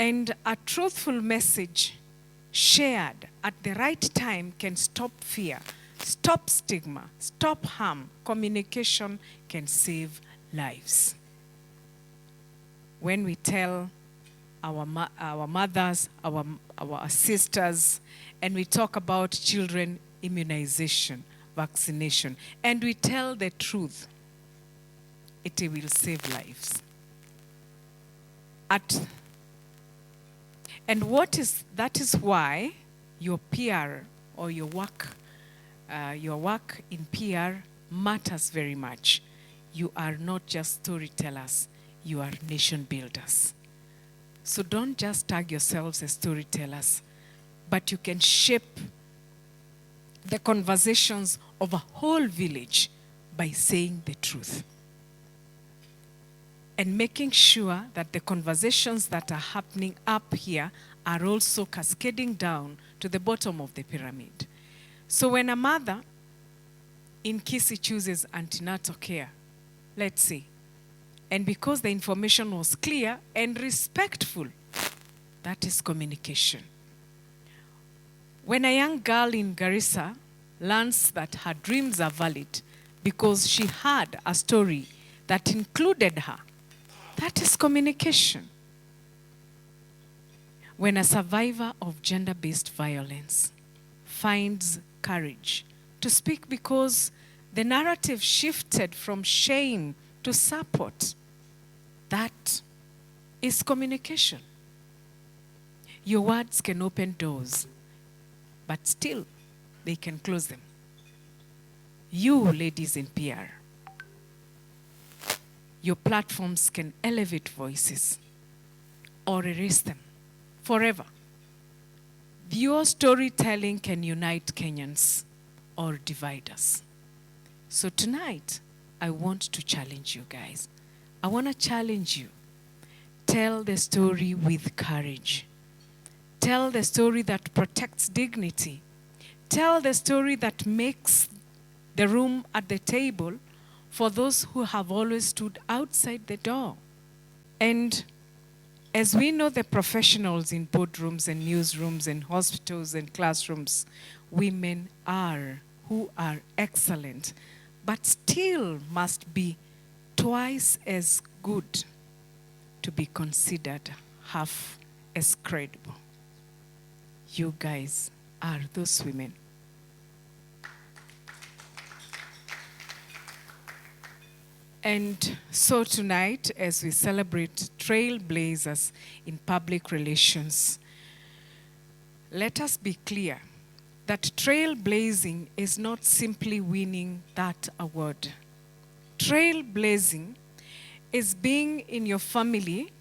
And a truthful message shared at the right time can stop fear, stop stigma, stop harm. Communication can save lives. When we tell our mothers, our sisters, and we talk about children immunization, vaccination, and we tell the truth, it will save lives. And that is why your PR or your work in PR matters very much. You are not just storytellers, you are nation builders. So don't just tag yourselves as storytellers, but you can shape the conversations of a whole village by saying the truth. And making sure that the conversations that are happening up here are also cascading down to the bottom of the pyramid. So when a mother in Kisii chooses antenatal care, let's say, and because the information was clear and respectful, that is communication. When a young girl in Garissa learns that her dreams are valid because she had a story that included her, that is communication. When a survivor of gender-based violence finds courage to speak because the narrative shifted from shame to support, that is communication. Your words can open doors, but still they can close them. You, ladies in PR, your platforms can elevate voices or erase them forever. Your storytelling can unite Kenyans or divide us. So tonight, I want to challenge you guys. I want to challenge you. Tell the story with courage. Tell the story that protects dignity. Tell the story that makes the room at the table for those who have always stood outside the door. And as we know, the professionals in boardrooms and newsrooms and hospitals and classrooms, women who are excellent, but still must be twice as good to be considered half as credible. You guys are those women. And so tonight, as we celebrate trailblazers in public relations, let us be clear that trailblazing is not simply winning that award. Trailblazing is being in your family,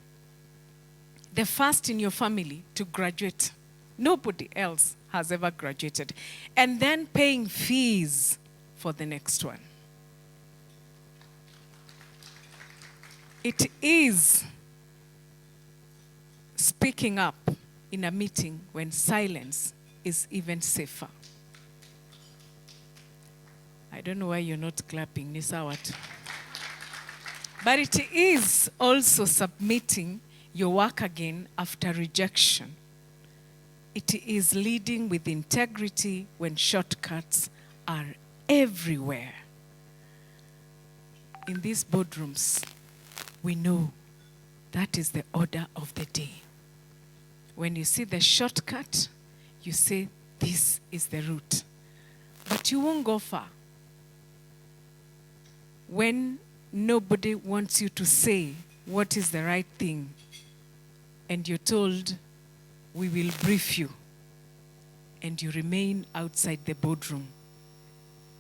the first in your family to graduate. Nobody else has ever graduated. And then paying fees for the next one. It is speaking up in a meeting when silence is even safer. I don't know why you're not clapping, Nisawat. But it is also submitting your work again after rejection. It is leading with integrity when shortcuts are everywhere. In these boardrooms, we know that is the order of the day. When you see the shortcut, you say, this is the route. But you won't go far. When nobody wants you to say what is the right thing, and you're told, we will brief you, and you remain outside the boardroom,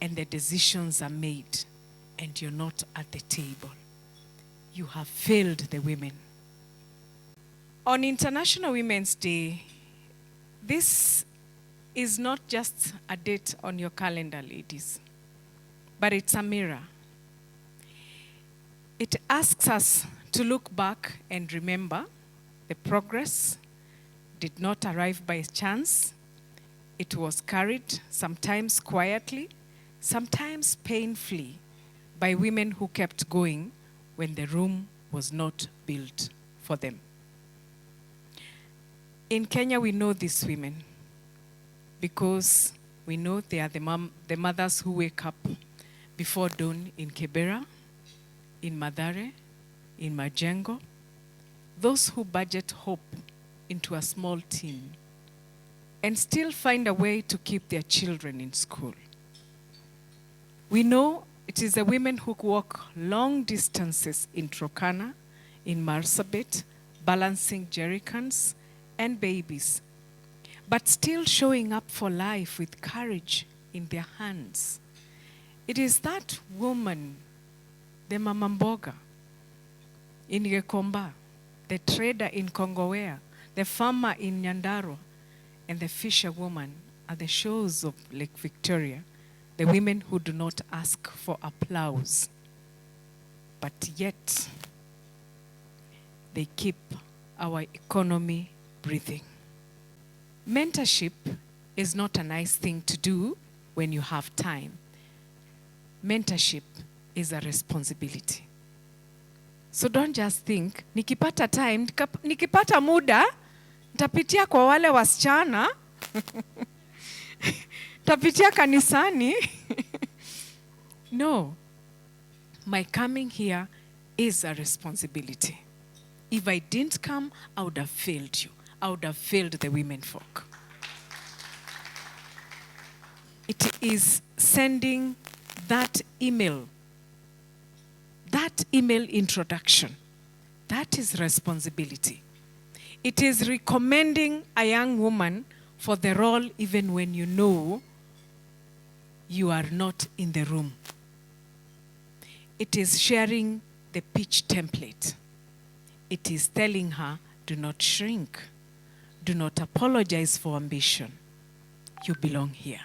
and the decisions are made, and you're not at the table, you have failed the women. On International Women's Day, this is not just a date on your calendar, ladies, but it's a mirror. It asks us to look back and remember the progress did not arrive by chance. It was carried, sometimes quietly, sometimes painfully, by women who kept going when the room was not built for them. In Kenya, we know these women because we know they are the mothers who wake up before dawn in Kibera, in Mathare, in Majengo, those who budget hope into a small team and still find a way to keep their children in school. We know it is the women who walk long distances in Turkana, in Marsabit, balancing jerrycans and babies, but still showing up for life with courage in their hands. It is that woman, the Mama Mboga in Gekomba, the trader in Kongowea, the farmer in Nyandarua, and the fisherwoman at the shores of Lake Victoria, the women who do not ask for applause, but yet they keep our economy breathing. Mentorship is not a nice thing to do when you have time. Mentorship is a responsibility. So don't just think, nikipata time, nikipata muda, nitapitia kwa wale wasichana, nitapitia kanisani. No, my coming here is a responsibility. If I didn't come, I would have failed you. I would have failed the women folk. It is sending that email introduction. That is responsibility. It is recommending a young woman for the role even when you know you are not in the room. It is sharing the pitch template. It is telling her, do not shrink. Do not apologize for ambition. You belong here.